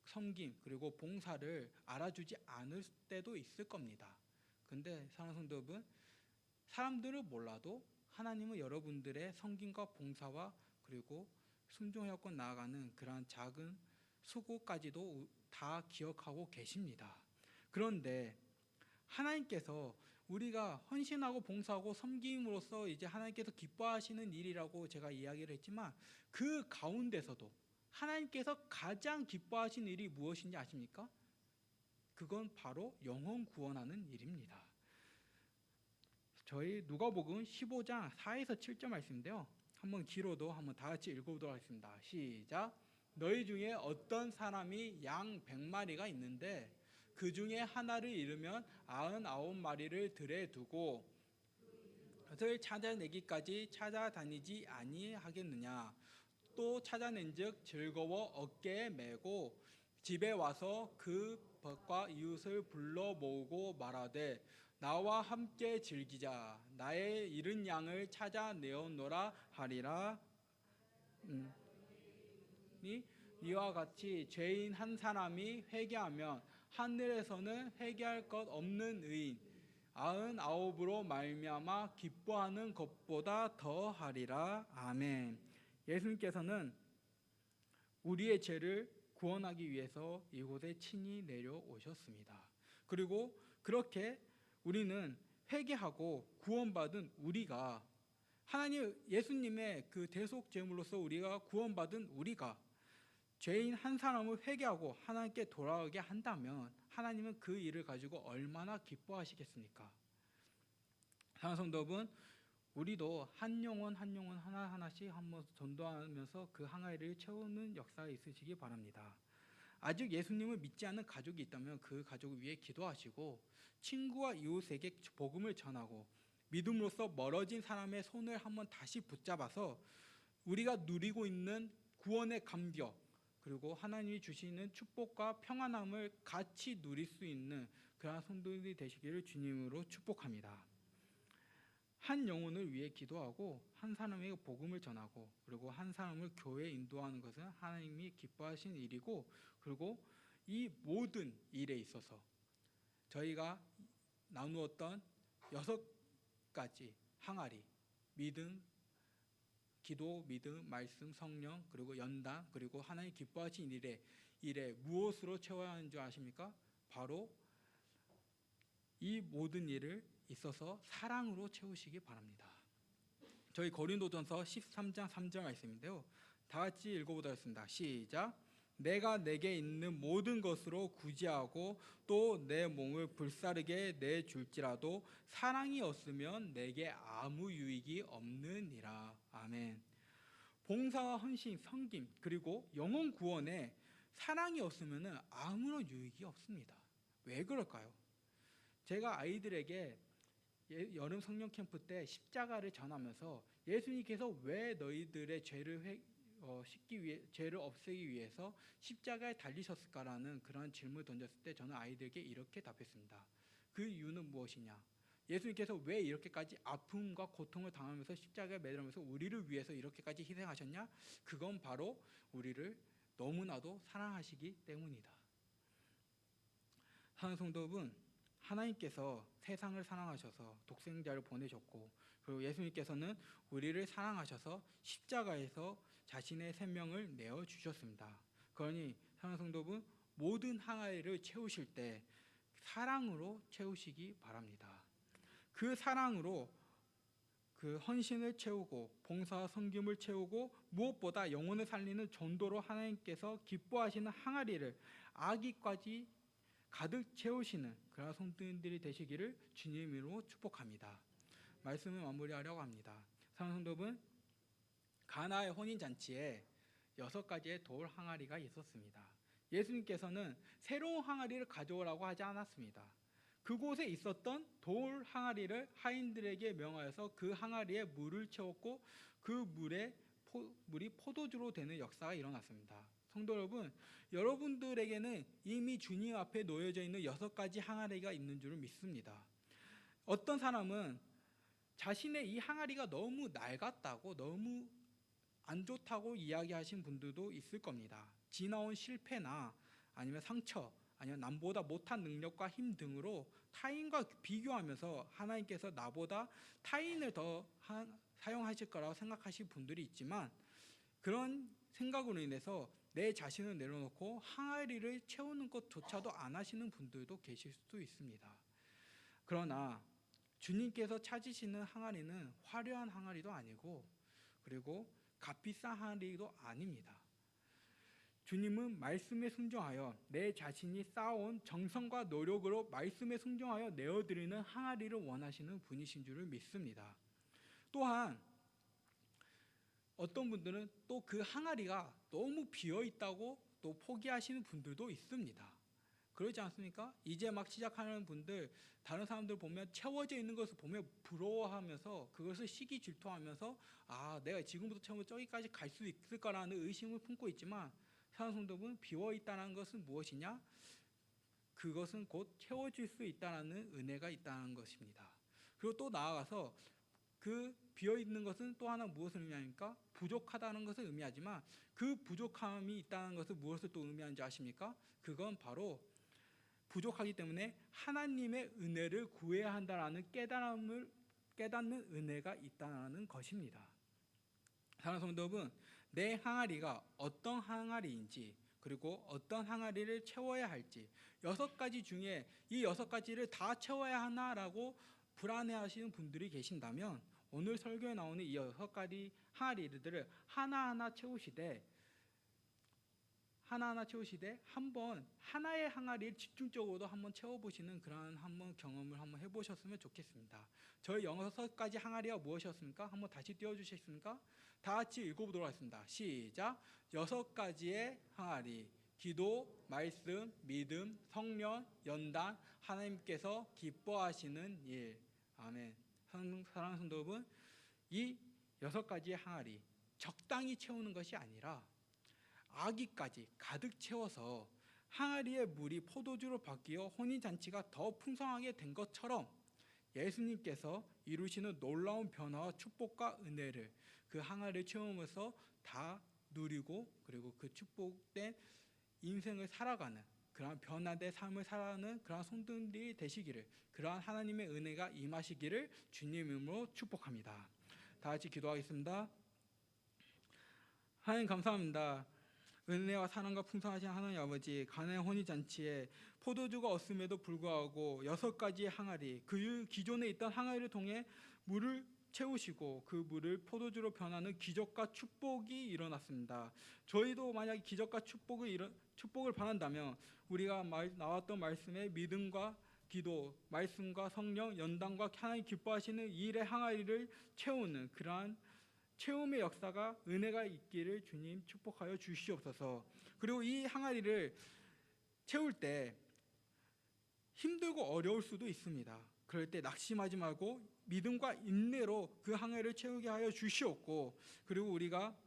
섬김 그리고 봉사를 알아주지 않을 때도 있을 겁니다. 근데 사랑하는 성도 여러분, 사람들은 몰라도 하나님은 여러분들의 섬김과 봉사와 그리고 순종하고 나아가는 그러한 작은 수고까지도 다 기억하고 계십니다. 그런데 하나님께서 우리가 헌신하고 봉사하고 섬김으로써 이제 하나님께서 기뻐하시는 일이라고 제가 이야기를 했지만, 그 가운데서도 하나님께서 가장 기뻐하시는 일이 무엇인지 아십니까? 그건 바로 영혼 구원하는 일입니다. 저희 누가복음 15장 4에서 7절 말씀인데요. 한번 길어도 한번 다 같이 읽어보도록 하겠습니다. 시작. 너희 중에 어떤 사람이 양 100마리가 있는데 그 중에 하나를 잃으면 99마리를 들에 두고 그것을 찾아내기까지 찾아다니지 아니하겠느냐. 또 찾아낸즉 즐거워 어깨에 메고 집에 와서 그 벗과 이웃을 불러 모으고 말하되 나와 함께 즐기자. 나의 잃은 양을 찾아내었노라 하리라. 이와 같이 죄인 한 사람이 회개하면 하늘에서는 회개할 것 없는 의인 99으로 말미암아 기뻐하는 것보다 더하리라. 아멘. 예수님께서는 우리의 죄를 구원하기 위해서 이곳에 친히 내려오셨습니다. 그리고 그렇게 우리는 회개하고 구원받은 우리가, 하나님 예수님의 그 대속 제물로서 우리가 구원받은 우리가 죄인 한 사람을 회개하고 하나님께 돌아오게 한다면 하나님은 그 일을 가지고 얼마나 기뻐하시겠습니까? 사랑하는 성도 여러분, 우리도 한 영혼 하나하나씩 한번 전도하면서 그 항아리를 채우는 역사가 있으시기 바랍니다. 아직 예수님을 믿지 않는 가족이 있다면 그 가족을 위해 기도하시고, 친구와 이웃에게 복음을 전하고, 믿음으로써 멀어진 사람의 손을 한번 다시 붙잡아서 우리가 누리고 있는 구원의 감격 그리고 하나님이 주시는 축복과 평안함을 같이 누릴 수 있는 그런 성도들이 되시기를 주님으로 축복합니다. 한 영혼을 위해 기도하고 한 사람에게 복음을 전하고 그리고 한 사람을 교회에 인도하는 것은 하나님이 기뻐하신 일이고, 그리고 이 모든 일에 있어서 저희가 나누었던 6가지 항아리, 믿음, 기도, 믿음, 말씀, 성령, 그리고 연단, 그리고 하나님 기뻐하신 일에 무엇으로 채워야 하는 줄 아십니까? 바로 이 모든 일을 있어서 사랑으로 채우시기 바랍니다. 저희 고린도전서 13장 3절 말씀인데요. 다 같이 읽어보도록 하겠습니다. 시작. 내가 내게 있는 모든 것으로 구제하고 또 내 몸을 불사르게 내줄지라도 사랑이 없으면 내게 아무 유익이 없느니라. 아멘. 봉사와 헌신, 섬김 그리고 영혼 구원에 사랑이 없으면 아무런 유익이 없습니다. 왜 그럴까요? 제가 아이들에게 여름 성령 캠프 때 십자가를 전하면서 예수님께서 왜 너희들의 죄를 죄를 없애기 위해서 십자가에 달리셨을까라는 그런 질문을 던졌을 때 저는 아이들에게 이렇게 답했습니다. 그 이유는 무엇이냐? 예수님께서 왜 이렇게까지 아픔과 고통을 당하면서 십자가에 매달리면서 우리를 위해서 이렇게까지 희생하셨냐? 그건 바로 우리를 너무나도 사랑하시기 때문이다. 사랑하는 성도 여러분, 하나님께서 세상을 사랑하셔서 독생자를 보내셨고, 그리고 예수님께서는 우리를 사랑하셔서 십자가에서 자신의 생명을 내어주셨습니다. 그러니 사랑하는 성도 여러분, 모든 항아리를 채우실 때 사랑으로 채우시기 바랍니다. 그 사랑으로 그 헌신을 채우고 봉사와 섬김을 채우고 무엇보다 영혼을 살리는 전도로 하나님께서 기뻐하시는 항아리를 아기까지 가득 채우시는 그런 성도들이 되시기를 주님으로 축복합니다. 말씀을 마무리하려고 합니다. 사랑하는 성도 여러분, 가나의 혼인잔치에 6가지의 돌 항아리가 있었습니다. 예수님께서는 새로운 항아리를 가져오라고 하지 않았습니다. 그곳에 있었던 돌 항아리를 하인들에게 명하여서 그 항아리에 물을 채웠고 그 물이 포도주로 되는 역사가 일어났습니다. 성도 여러분, 여러분들에게는 이미 주님 앞에 놓여져 있는 6가지 항아리가 있는 줄 믿습니다. 어떤 사람은 자신의 이 항아리가 너무 낡았다고, 너무 안 좋다고 이야기하신 분들도 있을 겁니다. 지나온 실패나 아니면 상처, 아니면 남보다 못한 능력과 힘 등으로 타인과 비교하면서 하나님께서 나보다 타인을 더 사용하실 거라고 생각하실 분들이 있지만, 그런 생각으로 인해서 내 자신을 내려놓고 항아리를 채우는 것조차도 안 하시는 분들도 계실 수 있습니다. 그러나 주님께서 찾으시는 항아리는 화려한 항아리도 아니고, 그리고 값비싼 항아리도 아닙니다. 주님은 말씀에 순종하여 내 자신이 쌓아온 정성과 노력으로 말씀에 순종하여 내어드리는 항아리를 원하시는 분이신 줄을 믿습니다. 또한 어떤 분들은 또 그 항아리가 너무 비어있다고 또 포기하시는 분들도 있습니다. 그러지 않습니까? 이제 막 시작하는 분들, 다른 사람들 보면 채워져 있는 것을 보면 부러워하면서 그것을 시기 질투하면서 내가 지금부터 채우면 저기까지 갈 수 있을까라는 의심을 품고 있지만, 사랑하는 성도분, 비어있다는 것은 무엇이냐? 그것은 곧 채워질 수 있다는 은혜가 있다는 것입니다. 그리고 또 나아가서 그 비어있는 것은 또 하나 무엇을 의미합니까? 부족하다는 것을 의미하지만, 그 부족함이 있다는 것을 무엇을 또 의미하는지 아십니까? 그건 바로 부족하기 때문에 하나님의 은혜를 구해야 한다는 깨닫는 은혜가 있다는 것입니다. 사랑하는 성도 여러분, 내 항아리가 어떤 항아리인지, 그리고 어떤 항아리를 채워야 할지, 6가지 중에 이 6가지를 다 채워야 하나라고 불안해하시는 분들이 계신다면, 오늘 설교에 나오는 이 6가지 항아리들을 하나하나 채우시되 한번 하나의 항아리를 집중적으로도 한번 채워보시는 그러한 한번 경험을 한번 해보셨으면 좋겠습니다. 저희 6가지 항아리가 무엇이었습니까? 한번 다시 띄워주시겠습니까? 다 같이 읽어보도록 하겠습니다. 시작. 6가지의 항아리: 기도, 말씀, 믿음, 성령, 연단, 하나님께서 기뻐하시는 일. 아멘. 사랑하는 성도 여러분, 이 6가지의 항아리 적당히 채우는 것이 아니라 아기까지 가득 채워서 항아리의 물이 포도주로 바뀌어 혼인잔치가 더 풍성하게 된 것처럼 예수님께서 이루시는 놀라운 변화와 축복과 은혜를 그 항아리를 채우면서 다 누리고, 그리고 그 축복된 인생을 살아가는, 그러한 변화된 삶을 살아가는 그러한 성도들이 되시기를, 그러한 하나님의 은혜가 임하시기를 주님 이름으로 축복합니다. 다 같이 기도하겠습니다. 하나님 감사합니다. 은혜와 사랑과 풍성하신 하나님 아버지, 가나의 혼인잔치에 포도주가 없음에도 불구하고 6가지의 항아리, 그 기존에 있던 항아리를 통해 물을 채우시고 그 물을 포도주로 변하는 기적과 축복이 일어났습니다. 저희도 만약 기적과 축복을 바란다면 우리가 나왔던 말씀에 믿음과 기도, 말씀과 성령, 연단과 하나님 기뻐하시는 이 일의 항아리를 채우는 그러한 채움의 역사가, 은혜가 있기를 주님 축복하여 주시옵소서. 그리고 이 항아리를 채울 때 힘들고 어려울 수도 있습니다. 그럴 때 낙심하지 말고 믿음과 인내로 그 항아리를 채우게 하여 주시옵고, 그리고 우리가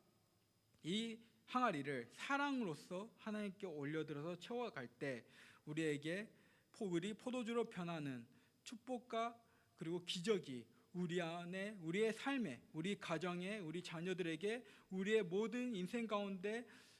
이 항아리를 사랑으로서 하나님께 올려들어서 채워갈 때 우리에게 우리 포도주로 변하는 축복과 그리고 기적이 우리 안에, 우리의 삶에, 우리 가정에, 우리 자녀들에게, 우리의 모든 인생 가운데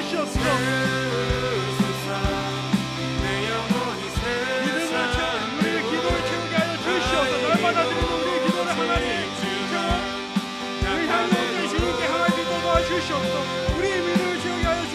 주시옵소서. 믿음을 채워 우리의 기도를 채우게 하여 주시옵소서. 날마다 드리는 우리의 기도를 하나님 채워 그 향이 온전히 주님께 향할 수 있도록 도와주시옵소서. 우리의 믿음을 채우게 하여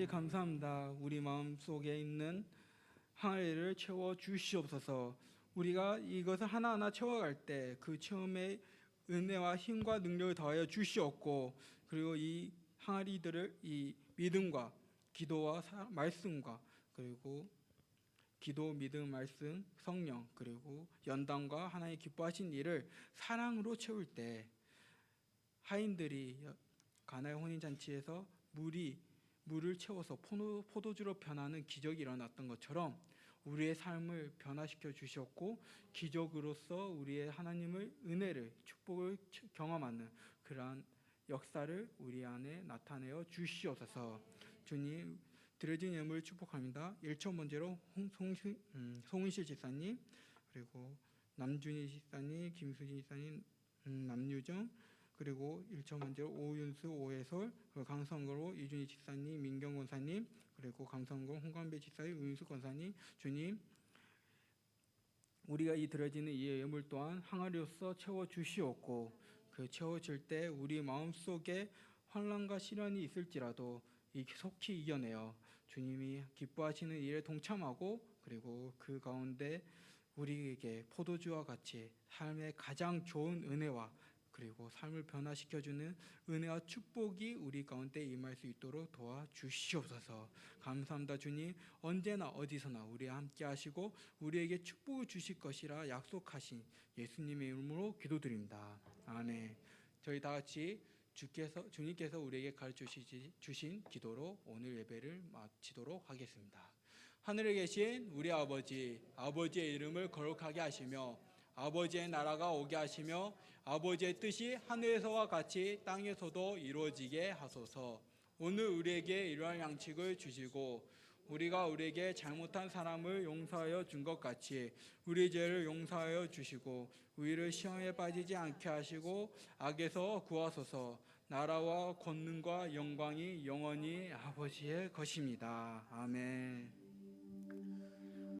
아버지 감사합니다. 우리 마음 속에 있는 항아리를 채워 주시옵소서. 우리가 이것을 하나하나 채워갈 때 그 처음에 은혜와 힘과 능력을 더하여 주시옵고, 그리고 이 항아리들을 이 믿음과 기도와 말씀과, 그리고 기도, 믿음, 말씀, 성령, 그리고 연단과 하나님 기뻐하신 일을 사랑으로 채울 때, 하인들이 가나의 혼인잔치에서 물을 채워서 포도주로 변하는 기적이 일어났던 것처럼 우리의 삶을 변화시켜 주셨고, 기적으로서 우리의 하나님을 은혜를, 축복을 경험하는 그러한 역사를 우리 안에 나타내어 주시옵소서. 주님, 드려진 예물을 축복합니다. 1초 번째로 송은실 집사님, 그리고 남준희 집사님, 김수진 집사님, 남유정, 그리고 1초 번째로 오윤수, 오해솔, 그리고 강성거로 이준희 집사님, 민경 권사님, 그리고 강성거 홍관배 집사님, 우윤수 권사님. 주님, 우리가 이 드려지는 이 예물 또한 항아리로서 채워 주시옵고, 그 채워질 때 우리 마음속에 환난과 시련이 있을지라도 속히 이겨내어 주님이 기뻐하시는 일에 동참하고, 그리고 그 가운데 우리에게 포도주와 같이 삶의 가장 좋은 은혜와, 그리고 삶을 변화시켜주는 은혜와 축복이 우리 가운데 임할 수 있도록 도와주시옵소서. 감사합니다. 주님, 언제나 어디서나 우리와 함께 하시고 우리에게 축복을 주실 것이라 약속하신 예수님의 이름으로 기도드립니다. 아멘. 저희 다 같이 주님께서 우리에게 가르쳐 주신 기도로 오늘 예배를 마치도록 하겠습니다. 하늘에 계신 우리 아버지의 이름을 거룩하게 하시며 아버지의 나라가 오게 하시며 아버지의 뜻이 하늘에서와 같이 땅에서도 이루어지게 하소서. 오늘 우리에게 일용할 양식을 주시고 우리가 우리에게 잘못한 사람을 용서하여 준 것 같이 우리 죄를 용서하여 주시고 우리를 시험에 빠지지 않게 하시고 악에서 구하소서. 나라와 권능과 영광이 영원히 아버지의 것입니다. 아멘.